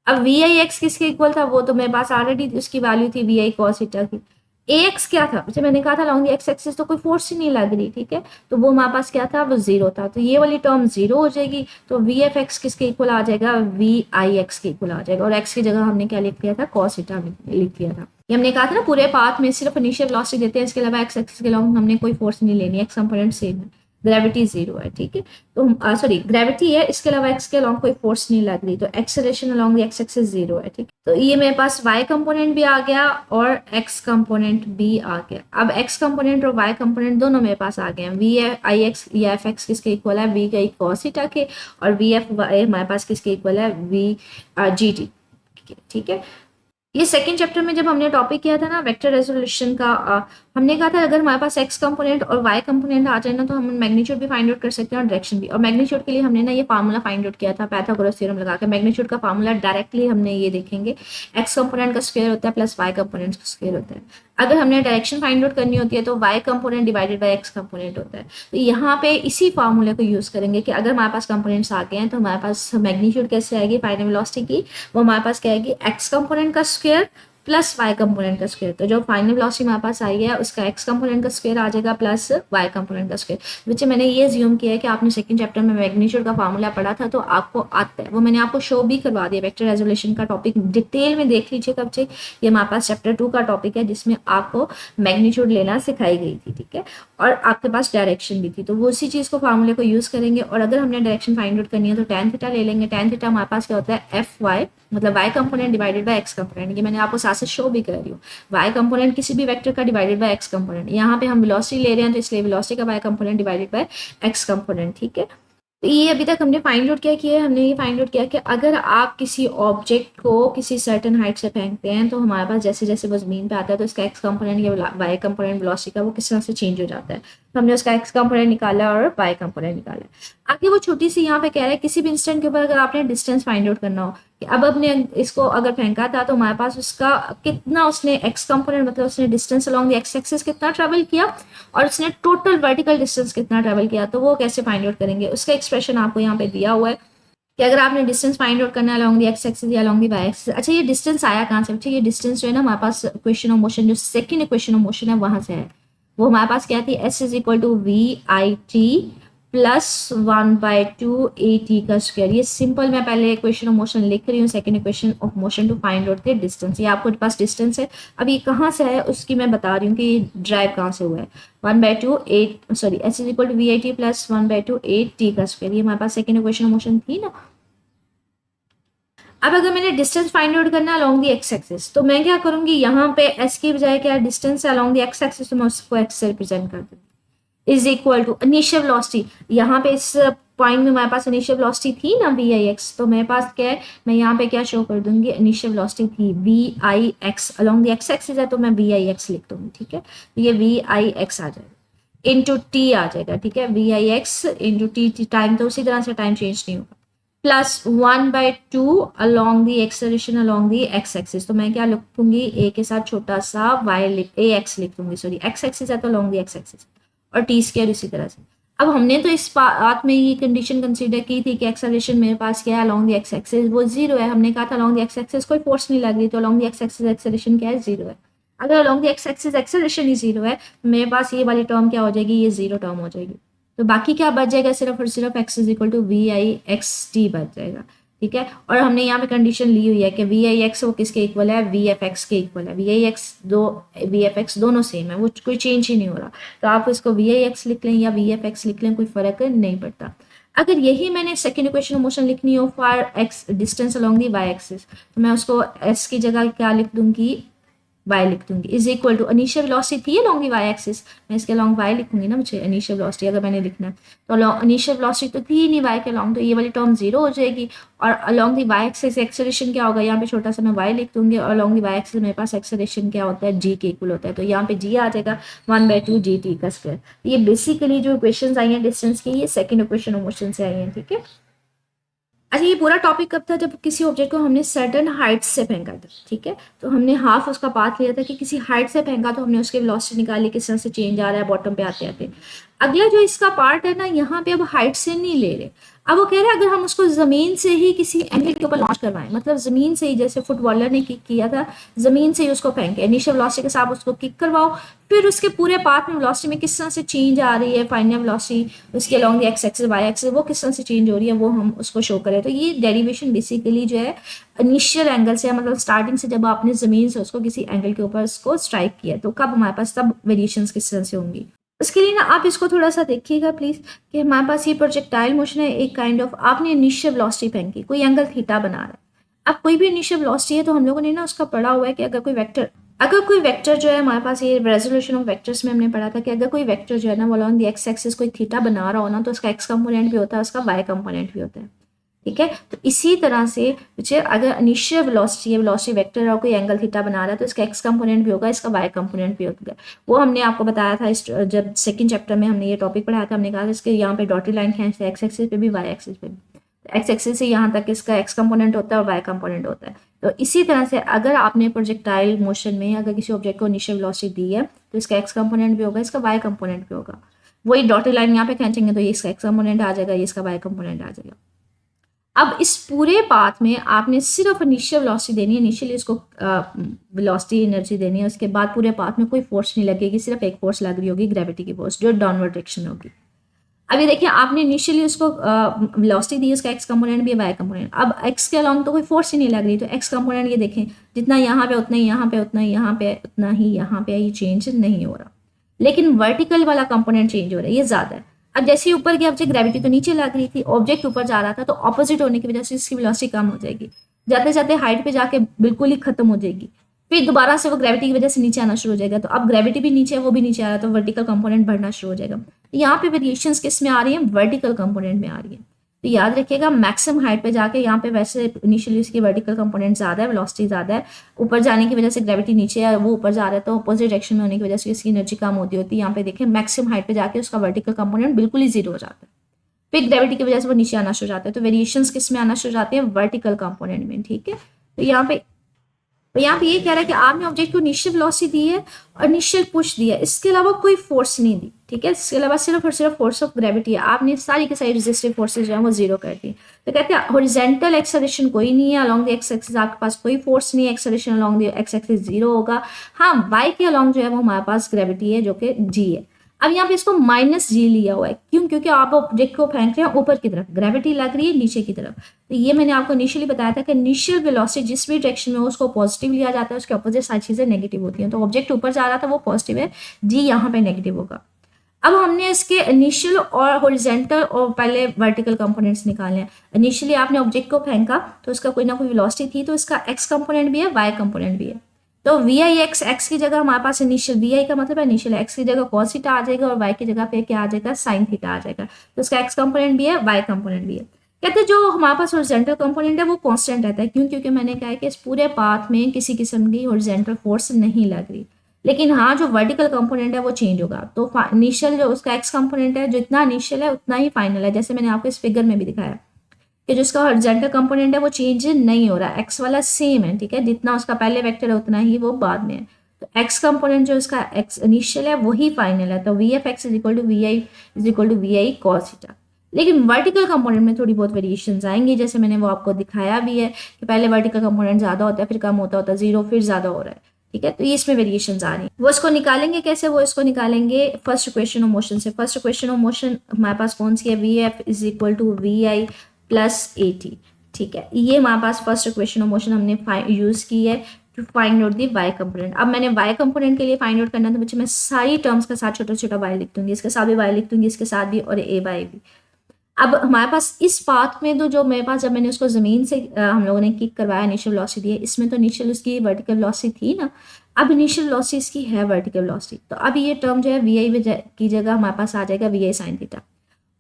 अब वी आई एक्स किसके इक्वल था, वो तो मेरे पास ऑलरेडी उसकी वैल्यू थी वी आई कॉस थीटा की। ए एक्स क्या था, जैसे मैंने कहा था लॉन्ग एक्स एक्सिस तो कोई फोर्स ही नहीं लग रही, ठीक है, तो वो हमारे पास क्या था, वो 0 था। तो ये वाली टर्म 0 हो जाएगी, तो वी एफ एक्स किसके इक्वल आ जाएगा, वी आई एक्स के इक्वल आ जाएगा। और एक्स की जगह हमने क्या लिख दिया था, कॉस थीटा लिख दिया था। ये हमने कहा था ना पूरे पाथ में सिर्फ इनिशियल वेलोसिटी देते हैं, इसके अलावा एक्स एक्सिस के लॉन्ग हमने कोई फोर्स नहीं लेनी, एक्स कंपोनेंट सेम है, ग्रेविटी 0 है, ठीक है। तो सॉरी ग्रेविटी है, इसके अलावा एक्स के अलॉन्ग कोई फोर्स नहीं लग रही, तो acceleration along the X axis 0 है, ठीक। तो ये मेरे पास वाई कंपोनेंट भी आ गया और एक्स कंपोनेंट भी आ गया। अब एक्स कंपोनेंट और वाई कंपोनेंट दोनों मेरे पास आ गए हैं। वी आई एक्स या एफ एक्स किसके इक्वल है, वी का कॉस थीटा के, और वी एफ वाई हमारे पास किसके इक्वल है, वी जी टी, ठीक है। ये सेकंड चैप्टर में जब हमने टॉपिक किया था ना वेक्टर रेजोल्यूशन का, हमने कहा था अगर हमारे पास एक्स कंपोनेंट और वाई कंपोनेंट आ जाए ना तो हम मैग्नीट्यूड भी फाइंड आउट कर सकते हैं और डायरेक्शन भी। और मैग्नीट्यूड के लिए हमने ना ये फार्मूला फाइंड आउट किया था पाइथागोरस थ्योरम लगा के। मैग्नीट्यूड का फार्मूला डायरेक्टली हमने ये देखेंगे, एक्स कंपोनेंट का स्क्वायर होता है प्लस वाई कंपोनेंट का स्क्वायर होता है। अगर हमने डायरेक्शन फाइंड आउट करनी होती है तो Y component divided by X component होता है। तो यहाँ पे इसी फार्मूले को यूज करेंगे कि अगर हमारे पास कंपोनेंट्स आ गए हैं तो हमारे पास मैग्नीट्यूड कैसे आएगी फाइनल वेलोसिटी की, वो हमारे पास क्या आएगी, एक्स कंपोनेंट का स्क्वायर प्लस वाई कंपोनेंट का स्क्वायर। तो जो फाइनल वेलोसिटी हमारे पास आई है उसका एक्स कंपोनेंट का स्क्वायर आ जाएगा प्लस वाई कंपोनेंट का स्क्वायर। बच्चे मैंने ये ज्यूम किया है कि आपने सेकंड चैप्टर में मैग्नीट्यूड का फार्मूला पढ़ा था तो आपको आता है, वो मैंने आपको शो भी करवा दिया। वेक्टर रेजोल्यूशन का टॉपिक डिटेल में देख लीजिएगा बच्चे, ये हमारे पास चैप्टर 2 का टॉपिक है जिसमें आपको मैग्नीट्यूड लेना सिखाई गई थी, ठीक है, और आपके पास डायरेक्शन भी थी। तो वो उसी चीज़ को फार्मूले को यूज़ करेंगे और अगर हमने डायरेक्शन फाइंड आउट करनी है तो tan थीटा ले लेंगे। tan थीटा हमारे पास क्या होता है एफ वाई, मतलब y component divided bye x component. ये मैंने आपको साथ से शो भी कर रही हूँ, y कंपोनेंट किसी भी वेक्टर का डिवाइडेड बाय x कंपोनेंट। यहाँ पे हम वेलोसिटी ले रहे हैं तो इसलिए वेलोसिटी का y component divided bye x component, ठीक है। तो ये अभी तक हमने फाइंड आउट क्या किया है, हमने ये फाइंड आउट किया कि अगर आप किसी ऑब्जेक्ट को किसी सर्टेन हाइट से फेंकते हैं तो हमारे पास जैसे जैसे वो जमीन पे आता है तो इसका एक्स कंपोनेंट या वाई कंपोनेंट वेलोसिटी का वो किस तरह से चेंज हो जाता है। तो हमने उसका एक्स कंपोनेंट निकाला और वाई कंपोनेंट निकाला। आगे वो छोटी सी यहाँ पे कह रहा है किसी भी इंस्टेंट के ऊपर अगर आपने डिस्टेंस फाइंड आउट करना हो कि अब अपने इसको अगर फेंका था तो हमारे पास उसका कितना उसने एक्स कंपोनेंट मतलब उसने distance along the X axis कितना ट्रैवल किया और उसने टोटल वर्टिकल डिस्टेंस कितना ट्रैवल किया, तो वो कैसे फाइंड आउट करेंगे उसका एक्सप्रेशन आपको यहाँ पे दिया हुआ है कि अगर आपने डिस्टेंस फाइंड आउट करना है अलोंग द एक्स एक्सिस या अलोंग द वाई एक्सिस। अच्छा ये डिस्टेंस आया कहाँ से बच्चे, ये डिस्टेंस जो है ना हमारे पास इक्वेशन ऑफ मोशन जो सेकंड इक्वेशन ऑफ मोशन है वहां से है। वो हमारे पास क्या थी, S is equal to V I T plus 1/2 A T का स्क्वायर। ये सिंपल मैं पहले इक्वेशन ऑफ मोशन लिख रही हूँ, second equation of motion to find out the distance. ये आपके पास डिस्टेंस है, अब ये कहाँ से है उसकी मैं बता रही हूँ कि ये ड्राइव कहाँ से हुआ है। 1/2 8 sorry S is equal to V I T plus 1/2 8 T का स्क्वायर। ये हमारे पास सेकंड इक्वेशन ऑफ मोशन थी ना। अब अगर मैंने डिस्टेंस फाइंड आउट करना है अलोंग द एक्स एक्सिस तो मैं क्या करूंगी, यहाँ पे एस की बजाय क्या डिस्टेंस है अलोंग द एक्स एक्सिस तो मैं उसको एक्स से रिप्रेजेंट कर दूंगी is equal to initial velocity. यहाँ पे इस पॉइंट में हमारे पास इनिशियल वेलोसिटी थी ना वी आई एक्स, तो मेरे पास क्या है मैं यहाँ पे क्या शो कर दूंगी, इनिशियल वेलोसिटी थी V I X along the X axis है तो मैं वी आई एक्स लिख दूंगी, ठीक है। तो ये वी आई एक्स आ जाएगा इंटू टी आ जाएगा, ठीक है, V I X into T. Time तो उसी तरह से टाइम चेंज नहीं होगा plus 1/2 along the acceleration along the X axis. तो मैं क्या लिखूंगी ए के साथ छोटा सा वाई ए एक्स लिख दूंगी, सॉरी एक्स एक्सिस है तो अलोंग दी एक्स एक्सिस और टी स्क्वायर इसी तरह से। अब हमने तो इस बात में ये कंडीशन कंसीडर की थी कि एक्सेलरेशन मेरे पास क्या है अलोंग दी एक्स एक्सिस वो जीरो है। हमने कहा था अलोंग दी एक्स एक्सिस कोई फोर्स नहीं लग रही तो along the X axis acceleration क्या है जीरो है। अगर along the X axis acceleration he zero है तो मेरे पास ये वाली टर्म क्या हो जाएगी, ये जीरो टर्म हो जाएगी। तो बाकी क्या बच जाएगा, सिर्फ और सिर्फ x is equal to V I X T बच जाएगा, ठीक है। और हमने यहाँ पे कंडीशन ली हुई है कि वी आई एक्स वो किसके इक्वल है, वी एफ एक्स के इक्वल है। वी आई एक्स दो वी एफ एक्स दोनों सेम है, वो कोई चेंज ही नहीं हो रहा। तो आप इसको वी आई एक्स लिख लें या वी एफ एक्स लिख लें, कोई फर्क नहीं पड़ता। अगर यही मैंने सेकेंड इक्वेशन ऑफ मोशन लिखनी हो for X distance along the Y axis तो मैं उसको एस की जगह क्या लिख दूंगी, y लिख दूंगी is equal to initial velocity थी अलोंग दी y एक्सिस, मैं इसके अलोंग y लिखूंगी ना मुझे इनिशियल वेलोसिटी अगर मैंने लिखना है तो इनिशियल वेलोसिटी तो थी नहीं y के अलोंग, तो ये वाली टर्म जीरो हो जाएगी। और along the y axis acceleration क्या होगा, यहाँ पे छोटा सा मैं y लिख दूंगी और अलोंग दी y एक्सिस मेरे पास एक्सेलरेशन क्या होता है g के इक्वल होता है, तो यहाँ पे g आ जाएगा 1/2 जी टी का स्क्वायर। ये बेसिकली जो इक्वेशन आई हैं डिस्टेंस की ये सेकेंड इक्वेशन ऑफ मोशन से आई हैं, ठीक है। अच्छा ये पूरा टॉपिक कब था, जब किसी ऑब्जेक्ट को हमने सर्टेन हाइट से फेंका था, ठीक है। तो हमने हाफ उसका पाथ लिया था कि किसी हाइट से फेंका तो हमने उसके वेलोसिटी निकाली किस तरह से चेंज आ रहा है बॉटम पे आते आते। अगला जो इसका पार्ट है ना यहाँ पे अब हाइट से नहीं ले रहे, अब वो कह रहे हैं अगर हम उसको जमीन से ही किसी एंगल के ऊपर लॉन्च करवाएं, मतलब जमीन से ही जैसे फुटबॉलर ने किक किया था जमीन से ही उसको फेंके इनिशियल वेलोसिटी के साथ उसको किक करवाओ, फिर उसके पूरे पाथ में वेलोसिटी में किस तरह से चेंज आ रही है, फाइनल वेलोसिटी उसके along the X axis Y axis वो किस तरह से चेंज हो रही है वो हम उसको शो करें। तो ये डेरिवेशन बेसिकली जो है इनिशियल एंगल से, मतलब स्टार्टिंग से जब आपने जमीन से उसको किसी एंगल के ऊपर उसको स्ट्राइक किया तो कब हमारे पास तब वेरिएशन किस तरह से होंगी। उसके लिए ना आप इसको थोड़ा सा देखिएगा प्लीज कि हमारे पास ये प्रोजेक्टाइल मोशन है एक काइंड ऑफ, आपने इनिशियल वेलोसिटी फेंकी कोई एंगल थीटा बना रहा है। अब कोई भी इनिशियल वेलोसिटी है तो हम लोगों ने ना उसका पढ़ा हुआ है कि अगर कोई वेक्टर जो है हमारे पास ये रेजोल्यूशन ऑफ वेक्टर्स में हमने पढ़ा था कि अगर कोई वेक्टर जो है ना वो अलोंग द एक्स एक्सिस कोई थीटा बना रहा हो ना तो उसका एक्स कंपोनेंट भी होता है उसका वाई कंपोनेंट भी होता है, ठीक है। तो इसी तरह से बच्चे अगर इनिशियल वेलोसिटी है वेलोसिटी वेक्टर और कोई एंगल थीटा बना रहा है तो इसका एक्स कंपोनेंट भी होगा इसका वाई कंपोनेंट भी होगा। वो हमने आपको बताया था इस जब सेकंड चैप्टर में हमने ये टॉपिक पढ़ाया था, हमने कहा था इसके यहाँ पे डॉटेड लाइन खींचते हैं एक्स एक्सिस पे भी वाई एक्सिस पे भी, एक्स एक्सिस से यहाँ तक इसका एक्स कंपोनेंट होता है और वाई कंपोनेंट होता है। तो इसी तरह से अगर आपने प्रोजेक्टाइल मोशन में अगर किसी ऑब्जेक्ट को इनिशियल वेलोसिटी दी है तो इसका एक्स कंपोनेंट भी होगा इसका वाई कंपोनेंट भी होगा। वही डॉटेड लाइन यहाँ पे खींचेंगे तो ये इसका एक्स कंपोनेंट आ जाएगा ये इसका वाई कंपोनेंट आ जाएगा। अब इस पूरे पाथ में आपने सिर्फ इनिशियल वेलोसिटी देनी है, इनिशियली इसको वेलोसिटी एनर्जी देनी है, उसके बाद पूरे पाथ में कोई फोर्स नहीं लगेगी, सिर्फ एक फोर्स लग रही होगी, ग्रेविटी की फोर्स, जो डाउनवर्ड डायरेक्शन होगी। अब ये देखिए आपने इनिशियली उसको वेलोसिटी दी, उसका एक्स कंपोनेंट भी है, वाई कंपोनेंट। अब एक्स के अलॉन्ग तो कोई फोर्स ही नहीं लग रही, तो एक्स कंपोनेंट ये देखें जितना यहाँ पे उतना ही यहाँ पे, उतना ही यहाँ पे, उतना ही यहाँ पे, ये चेंज नहीं हो रहा। लेकिन वर्टिकल वाला कंपोनेंट चेंज हो रहा है, ये ज़्यादा है। अब जैसे ही ऊपर की ऑब्जेक्ट, ग्रेविटी तो नीचे लग रही थी, ऑब्जेक्ट ऊपर जा रहा था, तो ऑपोजिट होने की वजह से इसकी वेलोसिटी कम हो जाएगी, जाते जाते हाइट पे जाके बिल्कुल ही खत्म हो जाएगी, फिर दोबारा से वो ग्रेविटी की वजह से नीचे आना शुरू हो जाएगा। तो अब ग्रेविटी भी नीचे है, वो भी नीचे आ रहा है, तो वर्टिकल कंपोनेंट बढ़ना शुरू हो जाएगा। यहाँ पे वेरिएशंस किस में आ रही है, वर्टिकल कंपोनेंट में आ रही है। तो याद रखिएगा मैक्सिमम हाइट पे जाके, यहाँ पे वैसे इनिशियली इसकी वर्टिकल कंपोनेंट ज़्यादा है, वेलोसिटी ज़्यादा है, ऊपर जाने की वजह से ग्रेविटी नीचे है, वो ऊपर जा रहा है, तो अपोजिट डायरेक्शन में होने की वजह से इसकी एनर्जी कम होती है। यहाँ पे देखें मैक्सिमम हाइट पे जाके उसका वर्टिकल कंपोनेंट बिल्कुल ही जीरो हो जाता है, फिर ग्रेविटी की वजह से वो नीचे आना शुरू हो जाता है। तो वेरिएशंस किस में आना शुरू हो जाते हैं, वर्टिकल कंपोनेंट में। ठीक है, तो यहाँ पे ये कह रहा है कि आपने ऑब्जेक्ट को इनिशियल वेलोसिटी दी है और इनिशियल पुश दिया है, इसके अलावा कोई फोर्स नहीं दी। ठीक है, इसके अलावा सिर्फ और सिर्फ फोर्स ऑफ ग्रेविटी है, आपने सारी के सारी रेजिस्टिव फोर्सेज जो है वो जीरो कर दी। तो कहते हैं हॉरिजॉन्टल एक्सेलरेशन कोई नहीं है, अलोंग द एक्स एक्सिस आपके पास कोई फोर्स नहीं है, acceleration along the X axis zero होगा। हाँ, वाई के अलोंग जो है वो हमारे पास ग्रेविटी है जो कि जी है। अब यहाँ पे इसको माइनस जी लिया हुआ है, क्यों? क्योंकि आप ऑब्जेक्ट को फेंक रहे हैं ऊपर की तरफ, ग्रेविटी लग रही है नीचे की तरफ। तो ये मैंने आपको इनिशियली बताया था कि इनिशियल वेलोसिटी जिस भी डायरेक्शन में हो उसको पॉजिटिव लिया जाता है, उसके अपोजिट सारी चीजें नेगेटिव होती हैं। तो ऑब्जेक्ट ऊपर जा रहा था वो पॉजिटिव है, जी यहाँ पे नेगेटिव होगा। अब हमने इसके इनिशियल और हॉरिजॉन्टल और पहले वर्टिकल कंपोनेंट्स निकाले हैं। इनिशियली आपने ऑब्जेक्ट को फेंका तो उसका कोई ना कोई वेलोसिटी थी, तो इसका एक्स कंपोनेंट भी है, वाई कंपोनेंट भी है। तो वी आई एक्स, एक्स की जगह हमारे पास इनिशियल वी आई का मतलब है इनिशियल, एक्स की जगह कॉस थीटा आ जाएगा और वाई की जगह पे क्या आ जाएगा, साइन थीटा आ जाएगा। तो इसका एक्स कंपोनेंट भी है, वाई कंपोनेंट भी है। कहते हैं जो हमारे पास हॉरिजॉन्टल कंपोनेंट है वो कांस्टेंट रहता है, क्यों? क्योंकि मैंने कहा है कि इस पूरे पाथ में किसी किस्म की हॉरिजॉन्टल फोर्स नहीं लग रही। लेकिन हाँ, जो वर्टिकल कंपोनेंट है वो चेंज होगा। तो इनिशियल जो उसका एक्स कंपोनेंट है, जो इतना इनिशियल है उतना ही फाइनल है, जैसे मैंने आपको इस फिगर में भी दिखाया कि जो इसका हॉरिजॉन्टल कंपोनेंट है वो चेंज नहीं हो रहा, एक्स वाला सेम है। ठीक है, जितना उसका पहले वेक्टर है उतना ही वो बाद में है। तो एक्स कंपोनेंट जो इसका एक्स इनिशियल है वही फाइनल है। तो V F X is equal to V I is equal to V I cos theta. लेकिन वर्टिकल कंपोनेंट में थोड़ी बहुत वेरिएशंस आएंगी, जैसे मैंने वो आपको दिखाया भी है कि पहले वर्टिकल कंपोनेंट ज़्यादा होता है, फिर कम होता होता जीरो, फिर ज़्यादा हो रहा है। ठीक है, तो ये इसमें वेरिएशंस आ रही हैं। वो इसको निकालेंगे कैसे, वो इसको निकालेंगे फर्स्ट इक्वेशन ऑफ मोशन से। फर्स्ट इक्वेशन ऑफ मोशन हमारे पास कौन सी है, V F is equal to V I plus A T. ठीक है, ये हमारे पास फर्स्ट इक्वेशन ऑफ मोशन हमने यूज की है to find out the Y component. अब मैंने वाई कंपोनेंट के लिए फाइंड आउट करना था बच्चे, मैं सारी टर्म्स के साथ छोटा छोटा वाई लिख दूंगी, इसके साथ भी वाई लिख दूंगी, इसके साथ भी, और ए वाई भी। अब हमारे पास इस पाथ में तो जो मेरे पास, जब मैंने उसको ज़मीन से हम लोगों ने किक करवाया, इनिशियल वेलोसिटी दी है, इसमें तो इनिशियल उसकी वर्टिकल वेलोसिटी थी ना, अब इनिशियल वेलोसिटी इसकी है वर्टिकल वेलोसिटी। तो अब ये टर्म जो है वी आई की जगह हमारे पास आ जाएगा वी आई साइन थीटा,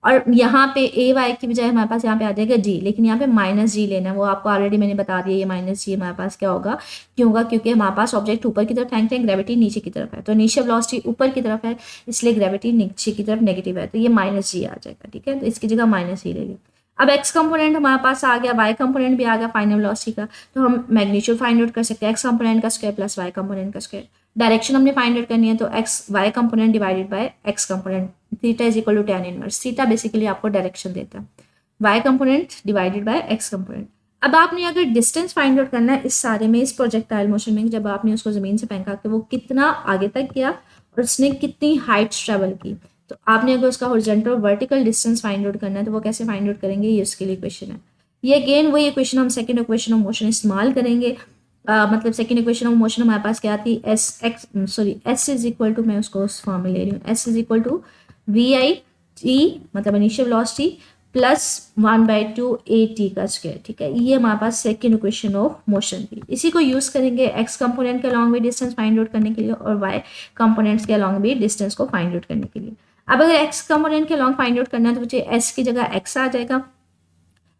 और यहाँ पे ए वाई की बजाय हमारे पास यहाँ पे आ जाएगा जी, लेकिन यहाँ पे माइनस जी लेना है, वो आपको ऑलरेडी मैंने बता दिया। ये माइनस जी हमारे पास क्या होगा, क्यों होगा, क्योंकि हमारे पास ऑब्जेक्ट ऊपर की तरफ फेंकते हैं, ग्रेविटी नीचे की तरफ है, तो इनिशियल वेलोसिटी ऊपर की तरफ है, इसलिए ग्रेविटी नीचे की तरफ नेगेटिव है, तो ये माइनस जी आ जाएगा। ठीक है, तो इसकी जगह माइनस जी ले लिया। अब एक्स कंपोनेंट हमारे पास आ गया, वाई कंपोनेंट भी आ गया फाइनल वेलोसिटी का, तो हम मैग्नीट्यूड फाइंड आउट कर सकते हैं, एक्स कंपोनेंट का स्क्वायर प्लस वाई कंपोनेंट का स्क्वायर। डायरेक्शन हमने फाइंड आउट करनी है, तो X Y component divided by X component, theta is equal to tan inverse. Theta basically आपको डायरेक्शन देता है, Y component divided by X component. अब आपने अगर डिस्टेंस फाइंड आउट करना है इस सारे में, इस प्रोजेक्टाइल मोशन में, जब आपने उसको ज़मीन से फेंका तो वो कितना आगे तक गया और उसने कितनी हाइट्स ट्रेवल की, तो आपने अगर उसका horizontal vertical distance find out करना है तो वो कैसे फाइंड आउट करेंगे, ये उसके लिए क्वेश्चन है। ये अगेन वही इक्वेशन हम सेकंड इक्वेशन ऑफ मोशन इस्तेमाल करेंगे। मतलब सेकंड इक्वेशन ऑफ मोशन हमारे पास क्या थी, एस इज इक्वल टू, मैं उसको उस फॉर्म में ले रही हूँ, S is equal to V I T, मतलब initial velocity plus 1/2 A T का स्क्वायर। ठीक है, ये हमारे पास सेकंड इक्वेशन ऑफ मोशन थी। इसी को यूज करेंगे एक्स कंपोनेंट के अलॉन्ग में डिस्टेंस फाइंड आउट करने के लिए, और वाई कंपोनेंट्स के अलॉन्ग में डिस्टेंस को फाइंड आउट करने के लिए। अब अगर एक्स कंपोनेंट के अलॉन्ग फाइंड आउट करना है तो मुझे एस की जगह एक्स आ जाएगा,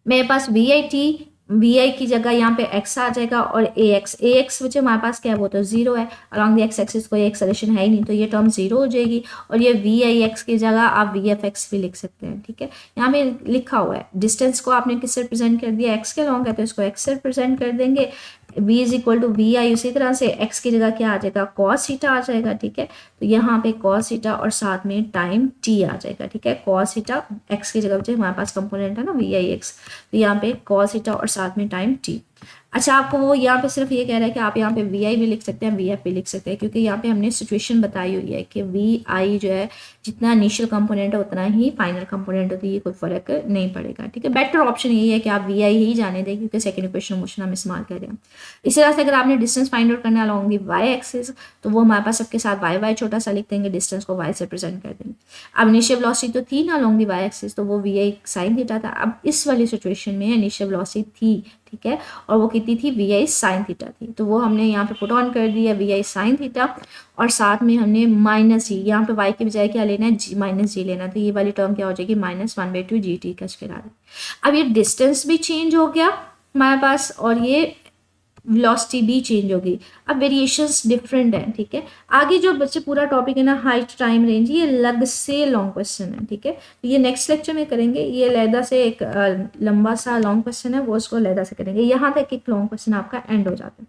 मेरे पास वी आई की जगह यहाँ पे एक्स आ जाएगा, और ए एक्स मुझे हमारे पास क्या है, वो तो जीरो है, अलॉन्ग द एक्स एक्सिस कोई एक्सेलरेशन है ही नहीं, तो ये टर्म जीरो हो जाएगी। और ये वी आई एक्स की जगह आप वी एफ एक्स भी लिख सकते हैं। ठीक है, यहाँ पे लिखा हुआ है डिस्टेंस को आपने किससे रिप्रेजेंट कर दिया, एक्स के अलॉन्ग है तो इसको एक्स से रिप्रेजेंट कर देंगे, v is equal to V I, उसी तरह से x की जगह क्या आ जाएगा, cos थीटा आ जाएगा, ठीक है। तो यहाँ पे cos थीटा और साथ में टाइम t आ जाएगा, ठीक है। cos थीटा x की जगह हमारे पास कंपोनेंट है ना वी आई एक्स, तो यहाँ पे cos थीटा और साथ में टाइम t। अच्छा, आपको वो यहाँ पे सिर्फ ये कह रहा है कि आप यहाँ पे वी आई भी लिख सकते हैं, वी एफ भी लिख सकते हैं, क्योंकि यहाँ पे हमने सिचुएशन बताई हुई है कि वी आई जो है जितना इनिशियल कंपोनेंट है उतना ही फाइनल कंपोनेंट होती है, कोई फर्क नहीं पड़ेगा, ठीक है। बेटर ऑप्शन यही है कि आप वी आई ही जाने दें, क्योंकि सेकंड इक्वेशन मोशन हम इस्तेमाल कर रहे हैं। इसी तरह से अगर आपने डिस्टेंस फाइंड आउट करना अलॉन्ग दी वाई एक्सिस, तो वो हमारे पास सबके साथ वाई वाई छोटा सा लिख देंगे, डिस्टेंस को वाई से प्रेजेंट कर देंगे। अब इनिशियल वेलोसिटी तो थी ना अलॉन्ग दी वाई एक्सिस, तो वो वी आई साइन थीटा था। अब इस वाली सिचुएशन में इनिशियल वेलोसिटी थी, ठीक है, और वो कितनी थी, वी आई साइन थीटा थी, तो वो हमने यहाँ पे पुट ऑन कर दिया वी आई साइन थीटा, और साथ में हमने माइनस जी, यहाँ पे वाई के बजाय क्या लेना है, जी माइनस जी लेना, तो ये वाली टर्म क्या हो जाएगी, -1/2 जी टी का स्क्वायर। अब ये डिस्टेंस भी चेंज हो गया हमारे पास, और ये वेलोसिटी भी चेंज होगी। अब वेरिएशंस डिफरेंट है, ठीक है। आगे जो बच्चे पूरा टॉपिक है ना, हाइट टाइम रेंज, ये अलग से लॉन्ग क्वेश्चन है, ठीक है। तो ये नेक्स्ट लेक्चर में करेंगे, ये लहदा से एक लंबा सा लॉन्ग क्वेश्चन है, वो उसको लहदा से करेंगे। यहाँ तक एक लॉन्ग क्वेश्चन आपका एंड हो जाता है।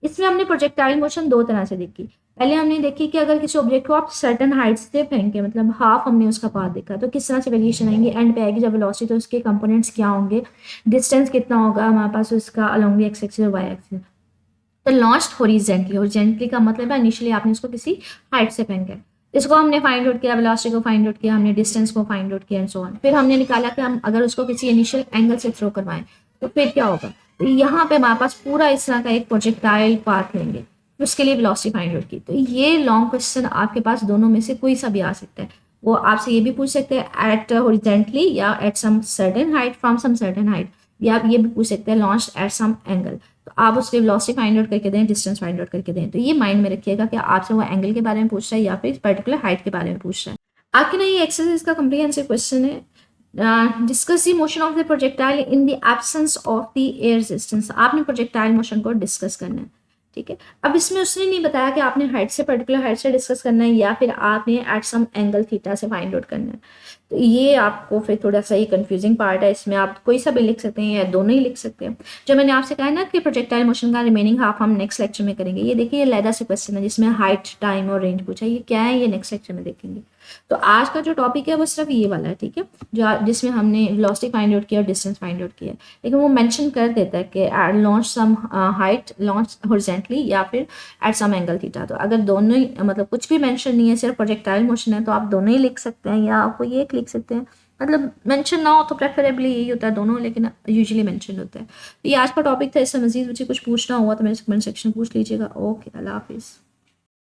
इसमें हमने प्रोजेक्टाइल मोशन दो तरह से देखी। पहले हमने देखी कि अगर किसी ऑब्जेक्ट को आप सर्टेन हाइट से फेंके, मतलब हाफ हमने उसका पाथ देखा, तो किस तरह से वेरिएशन आएंगे, एंड पे आएगी जब वेलोसिटी, तो उसके कंपोनेंट्स क्या होंगे, डिस्टेंस कितना होगा हमारे पास उसका अलोंग दी एक्स एक्सिस और वाई एक्सिस। तो लॉन्च्ड हॉरिजेंटली, हॉरिजेंटली का मतलब है इनिशियली आपने उसको किसी हाइट से फेंका है, इसको हमने फाइंड आउट किया, वेलोसिटी को फाइंड आउट किया हमने, डिस्टेंस को फाइंड आउट किया एंड सो ऑन। फिर हमने निकाला कि हम अगर उसको किसी इनिशियल एंगल से थ्रो करवाएं तो फिर क्या होगा। तो यहाँ पे हमारे पास पूरा इस तरह का एक प्रोजेक्टाइल पाथ लेंगे, उसके लिए वेलोसिटी फाइंड आउट की। तो ये लॉन्ग क्वेश्चन आपके पास दोनों में से कोई सा भी आ सकता है। वो आपसे ये भी पूछ सकते हैं एट हॉरिजेंटली या at some certain height from some certain height, या आप ये भी पूछ सकते हैं लॉन्च्ड एट सम एंगल। तो आप उसके वेलोसिटी फाइंड आउट करके दें, डिस्टेंस फाइंड आउट करके दें। तो ये माइंड में रखिएगा कि आपसे वो एंगल के बारे में पूछ रहा है या फिर पर्टिकुलर हाइट के बारे में पूछ रहा है। आपके ना ये एक्सरसाइज का कॉम्प्रिहेंसिव क्वेश्चन है, discuss the motion of the projectile in the absence of the air resistance. आपने प्रोजेक्टाइल मोशन को डिस्कस करना है, ठीक है। अब इसमें उसने नहीं बताया कि आपने हाइट से, पर्टिकुलर हाइट से डिस्कस करना है या फिर आपने एट सम एंगल थीटा से फाइंड आउट करना है। तो ये आपको फिर थोड़ा सा ही कंफ्यूजिंग पार्ट है, इसमें आप कोई सा भी लिख सकते हैं या दोनों ही लिख सकते हैं। जो मैंने आपसे कहा ना कि प्रोजेक्टाइल मोशन का रिमेनिंग हाफ हम नेक्स्ट लेक्चर में करेंगे। ये देखिए, ये लहदा से क्वेश्चन है जिसमें हाइट टाइम और रेंज पूछा, ये क्या है ये नेक्स्ट लेक्चर में देखेंगे। तो आज का जो टॉपिक है वो सिर्फ ये वाला है, ठीक है, जो जिसमें हमने वेलोसिटी फाइंड आउट किया और डिस्टेंस फाइंड आउट किया, लेकिन वो मेंशन कर देता है कि launch some height, launch horizontally या फिर एट सम एंगल थीटा। तो अगर दोनों ही, मतलब कुछ भी मेंशन नहीं है, सिर्फ प्रोजेक्टाइल मोशन है, तो आप दोनों ही लिख सकते हैं या आपको ये एक लिख सकते हैं। मतलब मेंशन ना हो तो प्रेफरेबली यही होता है दोनों, लेकिन यूजुअली मेंशन होता है। तो ये आज का टॉपिक था। इससे मजीद मुझे कुछ पूछना हुआ तो मेरे कमेंट सेक्शन में पूछ लीजिएगा। ओके, अल्लाह हाफिज़।